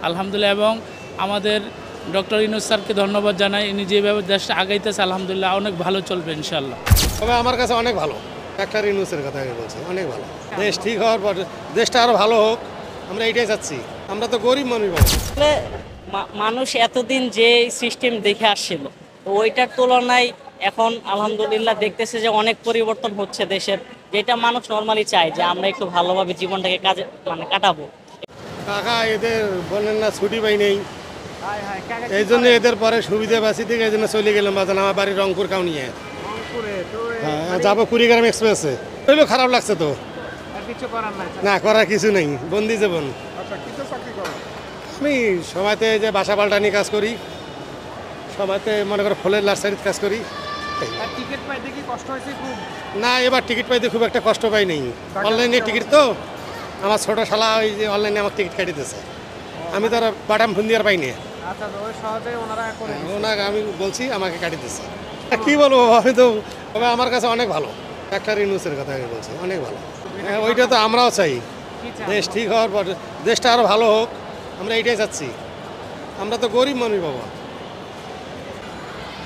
আলহামদুলিল্লাহ। এবং আমাদের ডক্টর ইউনূস স্যারকে ধন্যবাদ জানাই, ইনি যেভাবে দেশটা আগাইতেছে আলহামদুলিল্লাহ অনেক ভালো চলবে ইনশাআল্লাহ। তবে আমার কাছে অনেক ভালো, ডাক্তার ইউনূসের কথা আগে বলছি, অনেক ভালো। দেশ ঠিক হওয়ার পর দেশটা আরও ভালো হোক, আমরা এইটাই চাচ্ছি। আমরা তো গরিব মানুষ বাবা। আসলে মানুষ এতদিন যে সিস্টেম দেখে আসছিল, তো ওইটার তুলনায় এখন আলহামদুলিল্লাহ দেখতেছে যে অনেক পরিবর্তন হচ্ছে দেশের, যেটা মানুষ নর্মালি চায় যে আমরা একটু ভালোভাবে জীবনটাকে কাজে কাটাবো। কাকা এদের বলেন না ছুটি পাই নেই, এই জন্য এদের পরে সুবিধা বাসি থেকে এই জন্য চলে গেলাম বাজান, আমার বাড়ি রংপুর কাউনিয়ে। হ্যাঁ, যাবো কুড়িগ্রাম এক্সপ্রেসে। হইলেও খারাপ লাগছে তো, না করার কিছু নেই, বন্দি জীবন। আমি সময়তে যে বাসা পাল্টানি কাজ করি, সময়তে মনে করো ফুলের নার্সারিতে কাজ করি। না এবার টিকিট পাইতে খুব একটা কষ্ট পাই নেই, অনলাইনে টিকিট তো। আমার ছোট শালা ওই যে অনলাইনে আমার টিকিট কাটি দিতেছে, আমি তো আর বাটাম ফোন দিয়ে আর পাইনি। ওনাকে আমি বলছি আমাকে কাটি দিচ্ছে, কি বলবো আমি তো। তবে আমার কাছে অনেক ভালো, ডাক্তার ইউনূসের কথা আগে বলছি, অনেক ভালো। ওইটা তো আমরাও চাই, দেশ ঠিক হওয়ার পর দেশটা আরও ভালো হোক, আমরা এইটাই চাচ্ছি। আমরা তো গরিব মানুষ বাবা।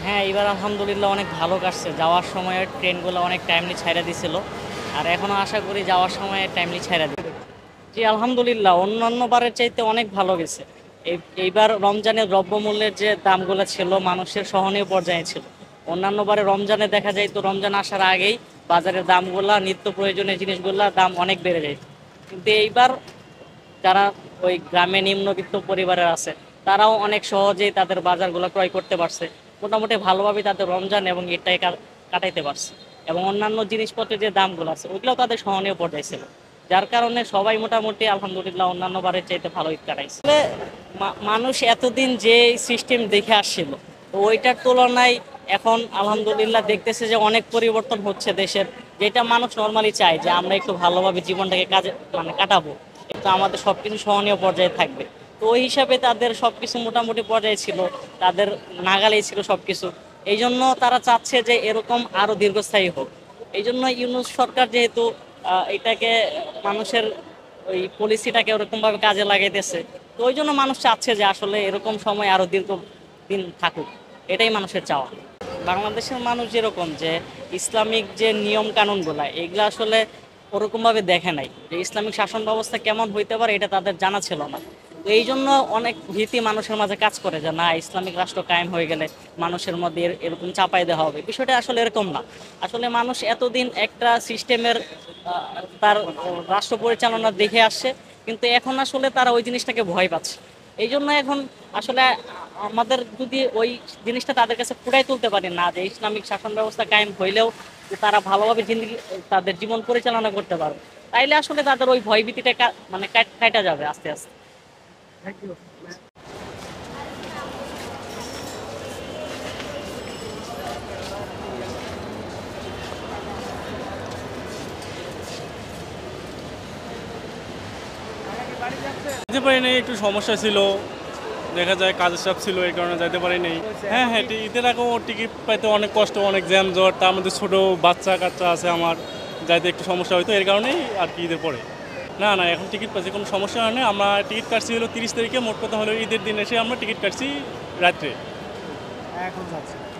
হ্যাঁ, এবার আলহামদুলিল্লাহ অনেক ভালো কাটছে। যাওয়ার সময় ট্রেনগুলো অনেক টাইমলি ছাইড়া দিছিল, আর এখনও আশা করি যাওয়ার সময় টাইমলি ছাইড়া দিবে। জি আলহামদুলিল্লাহ, অন্যান্য বারের চাইতে অনেক ভালো গেছে। এইবার রমজানের দ্রব্যমূল্যের যে দামগুলো ছিল মানুষের সহনীয় পর্যায়ে ছিল। অন্যান্য বারে রমজানে দেখা যায় তো রমজান আসার আগেই বাজারের দামগুলা, নিত্য প্রয়োজনীয় জিনিসগুলোর দাম অনেক বেড়ে যায়। কিন্তু এইবার যারা ওই গ্রামে নিম্নবিত্ত পরিবারের আছে তারাও অনেক সহজেই তাদের বাজারগুলো ক্রয় করতে পারছে, মোটামুটি ভালোভাবে তাদের রমজান এবং ঈদটাই কাটাইতে পারছে। এবং অন্যান্য জিনিসপত্রের যে দামগুলো আছে ওইগুলোও তাদের সহনীয় পর্যায়ে ছিল, যার কারণে সবাই মোটামুটি আলহামদুলিল্লাহ অন্যান্য বারের চাইতে ভালো ঈদ কাটাইছে। মানুষ এতদিন যে সিস্টেম দেখে আসছিল, তো ওইটার তুলনায় এখন আলহামদুলিল্লাহ দেখতেছে যে অনেক পরিবর্তন হচ্ছে দেশের, যেটা মানুষ নর্মালি চায় যে আমরা একটু ভালোভাবে জীবনটাকে কাজে কাটাবো, কিন্তু আমাদের সবকিছু সহনীয় পর্যায়ে থাকবে। তো ওই হিসাবে তাদের সবকিছু মোটামুটি পর্যায়ে ছিল, তাদের নাগালেই ছিল সবকিছু। এই জন্য তারা চাচ্ছে যে এরকম আরো দীর্ঘস্থায়ী হোক। এই জন্য ইউনূস সরকার যেহেতু এটাকে মানুষের ওই পলিসিটাকে ওরকমভাবে কাজে লাগাইতেছে, তো ওই জন্য মানুষ চাচ্ছে যে আসলে এরকম সময় আরো দীর্ঘদিন থাকুক, এটাই মানুষের চাওয়া। বাংলাদেশের মানুষ যেরকম যে ইসলামিক যে নিয়ম কানুনগুলা এগুলো আসলে ওরকমভাবে দেখে নাই, যে ইসলামিক শাসন ব্যবস্থা কেমন হইতে পারে এটা তাদের জানা ছিল না। তো এই জন্য অনেক ভীতি মানুষের মাঝে কাজ করে যে না, ইসলামিক রাষ্ট্র কায়েম হয়ে গেলে মানুষের মধ্যে এরকম চাপাই দেওয়া হবে। বিষয়টা আসলে এরকম না। আসলে মানুষ এতদিন একটা সিস্টেমের তার রাষ্ট্র পরিচালনা দেখে আসছে, কিন্তু এখন আসলে তারা ওই জিনিসটাকে ভয় পাচ্ছে। এই জন্য এখন আসলে আমাদের যদি ওই জিনিসটা তাদের কাছে ফুটাই তুলতে পারি না, যে ইসলামিক শাসন ব্যবস্থা কায়েম হইলেও যে তারা ভালোভাবে তাদের জীবন পরিচালনা করতে পারবে, তাইলে আসলে তাদের ওই ভয়ভীতিটা কাটা যাবে আস্তে আস্তে। যেতে পারি নাই, একটু সমস্যা ছিল, দেখা যায় কাজের চাপ ছিল, এই কারণে যেতে পারি নাই। হ্যাঁ হ্যাঁ, ঈদের আগেও টিকিট পাইতে অনেক কষ্ট, অনেক জ্যাম জট, তার মধ্যে ছোটো বাচ্চা কাচ্চা আছে আমার, যাইতে একটু সমস্যা হইতো, এর কারণেই আর কি ঈদের পরে। না না, এখন টিকিট পাচ্ছি, কোনো সমস্যা হয় না। আমরা টিকিট কাটছি হলো 30 তারিখে, মোট কথা হলো ঈদের দিন এসে আমরা টিকিট কাটছি রাত্রে।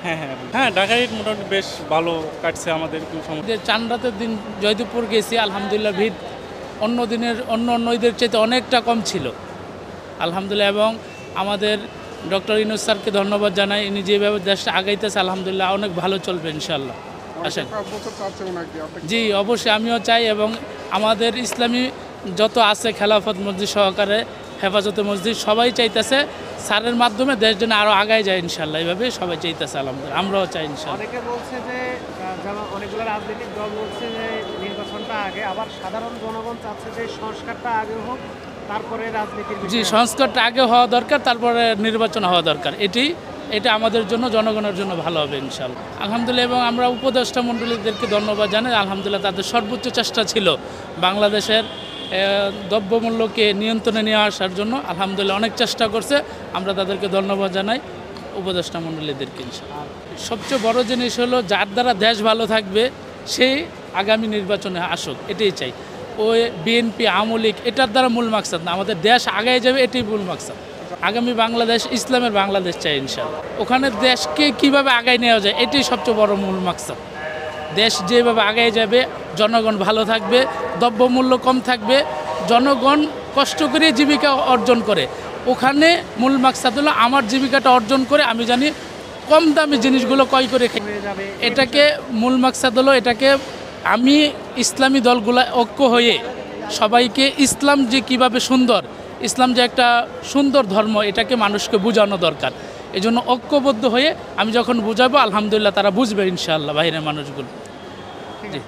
হ্যাঁ হ্যাঁ হ্যাঁ, ঢাকায় মোটামুটি বেশ ভালো কাটছে আমাদের, কোনো সমস্যা। চাঁদ রাতের দিন জয়দেবপুর গেছি, আলহামদুলিল্লাহ ভিড় অন্য ঈদের চাইতে অনেকটা কম ছিল আলহামদুলিল্লাহ। এবং আমাদের ডক্টর ইউনূস স্যারকে ধন্যবাদ জানাই, ইনি যেভাবে দেশটা আগাইতেছে আলহামদুলিল্লাহ অনেক ভালো চলবে ইনশাআল্লাহ। আসেন। জি অবশ্যই, আমিও চাই। এবং আমাদের ইসলামী যত আছে খেলাফত মসজিদ সহকারে হেফাজতে মসজিদ সবাই চাইতেছে স্যারের মাধ্যমে দেশ যেন আরও আগায় যায় ইনশাআল্লাহ, এইভাবে সবাই চাইতেছে আলহামদুলিল্লাহ, আমরাও চাই ইনশাআল্লাহ। অনেকে বলছে যে যেমন অনেকগুলো রাজনৈতিক দল বলছে যে নির্বাচনটা আগে, আবার সাধারণ জনগণ চাচ্ছে যে সংস্কারটা আগে হোক, তারপরে রাজনীতির। জি, সংস্কারটা আগে হওয়া দরকার, তারপরে নির্বাচন হওয়া দরকার। এটা আমাদের জন্য, জনগণের জন্য ভালো হবে ইনশাআল্লাহ আলহামদুলিল্লাহ। এবং আমরা উপদেষ্টা মণ্ডলীদেরকে ধন্যবাদ জানাই, আলহামদুলিল্লাহ তাদের সর্বোচ্চ চেষ্টা ছিল বাংলাদেশের দ্রব্যমূল্যকে নিয়ন্ত্রণে নিয়ে আসার জন্য, আলহামদুলিল্লাহ অনেক চেষ্টা করছে, আমরা তাদেরকে ধন্যবাদ জানাই উপদেষ্টা মণ্ডলীদেরকে ইনশাআল্লাহ। সবচেয়ে বড় জিনিস হলো যার দ্বারা দেশ ভালো থাকবে সেই আগামী নির্বাচনে আসুক, এটাই চাই। ওই বিএনপি আওয়ামী লীগ এটার দ্বারা মূল মাকসাদ না, আমাদের দেশ আগায় যাবে এটাই মূল মাকসাদ। আগামী বাংলাদেশ ইসলামের বাংলাদেশ চাই ইনশাআল্লাহ। ওখানে দেশকে কিভাবে আগায় নেওয়া যায় এটাই সবচেয়ে বড় মূল মাকসাদ। দেশ যেভাবে আগায় যাবে, জনগণ ভালো থাকবে, দ্রব্যমূল্য কম থাকবে, জনগণ কষ্ট করে জীবিকা অর্জন করে, ওখানে মূল মাকসাদ হলো আমার জীবিকাটা অর্জন করে আমি জানি কম দামি জিনিসগুলো ক্রয় করে খাই। হয়ে যাবে এটাকে মূল মাকসাদ হলো এটাকে আমি ইসলামী দলগুলো ঐক্য হয়ে সবাইকে ইসলাম যে কিভাবে সুন্দর, ইসলাম যে একটা সুন্দর ধর্ম এটাকে মানুষকে বোঝানো দরকার। এই জন্য ঐক্যবদ্ধ হয়ে আমি যখন বুঝাবো আলহামদুলিল্লাহ তারা বুঝবে ইনশাআল্লাহ বাইরের মানুষগুলো। জি।